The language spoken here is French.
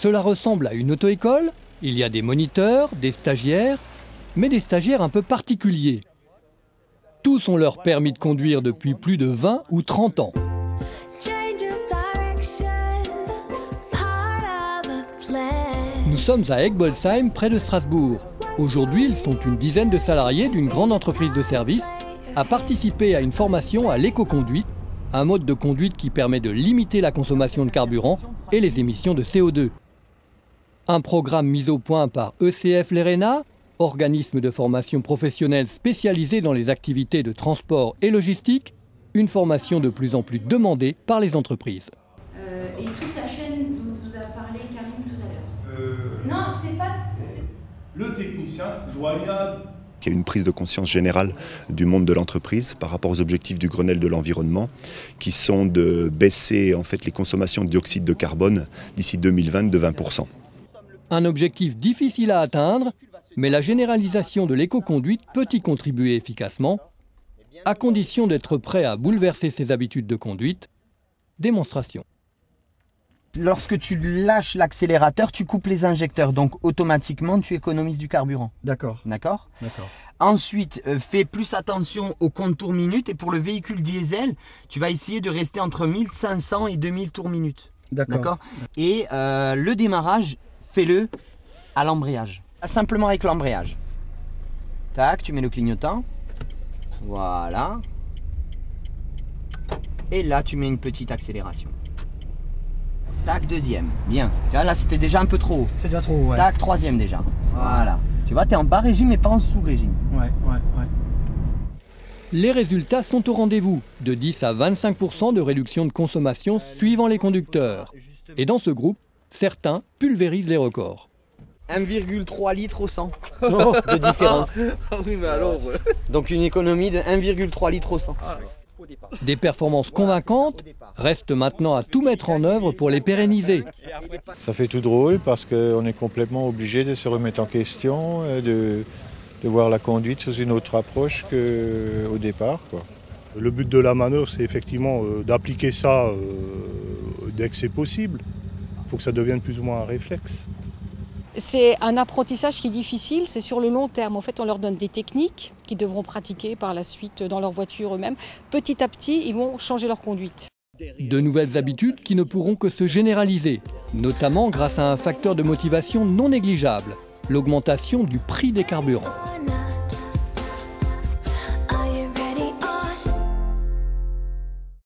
Cela ressemble à une auto-école, il y a des moniteurs, des stagiaires, mais des stagiaires un peu particuliers. Tous ont leur permis de conduire depuis plus de 20 ou 30 ans. Nous sommes à Egbolsheim, près de Strasbourg. Aujourd'hui, ils sont une dizaine de salariés d'une grande entreprise de services à participer à une formation à l'éco-conduite, un mode de conduite qui permet de limiter la consommation de carburant et les émissions de CO2. Un programme mis au point par ECF Lerena, organisme de formation professionnelle spécialisé dans les activités de transport et logistique, une formation de plus en plus demandée par les entreprises. Et toute la chaîne dont vous a parlé Karim tout à l'heure. Non, c'est pas... Le technicien joignable. Il y a une prise de conscience générale du monde de l'entreprise par rapport aux objectifs du Grenelle de l'environnement, qui sont de baisser en fait les consommations de dioxyde de carbone d'ici 2020 de 20%. Un objectif difficile à atteindre, mais la généralisation de l'éco-conduite peut y contribuer efficacement, à condition d'être prêt à bouleverser ses habitudes de conduite. Démonstration. Lorsque tu lâches l'accélérateur, tu coupes les injecteurs, donc automatiquement tu économises du carburant. D'accord. D'accord. D'accord. Ensuite, fais plus attention au compte tour minute, et pour le véhicule diesel, tu vas essayer de rester entre 1500 et 2000 tours minute. D'accord. Et le démarrage, fais-le à l'embrayage. Simplement avec l'embrayage. Tac, tu mets le clignotant. Voilà. Et là, tu mets une petite accélération. Tac, deuxième. Bien. Tu vois, là, c'était déjà un peu trop haut. C'est déjà trop haut, ouais. Tac, troisième déjà. Voilà. Tu vois, tu es en bas régime, mais pas en sous-régime. Ouais. Les résultats sont au rendez-vous, de 10 à 25% de réduction de consommation suivant les conducteurs. Et dans ce groupe, certains pulvérisent les records. 1,3 litres au 100 de différence. Ah oui, mais alors... Donc une économie de 1,3 litres au 100. Des performances convaincantes restent maintenant à tout mettre en œuvre pour les pérenniser. Ça fait tout drôle parce qu'on est complètement obligé de se remettre en question, de voir la conduite sous une autre approche qu'au départ, quoi. Le but de la manœuvre, c'est effectivement d'appliquer ça dès que c'est possible. Il faut que ça devienne plus ou moins un réflexe. C'est un apprentissage qui est difficile, c'est sur le long terme. En fait, on leur donne des techniques qu'ils devront pratiquer par la suite dans leur voiture eux-mêmes. Petit à petit, ils vont changer leur conduite. De nouvelles habitudes qui ne pourront que se généraliser, notamment grâce à un facteur de motivation non négligeable, l'augmentation du prix des carburants.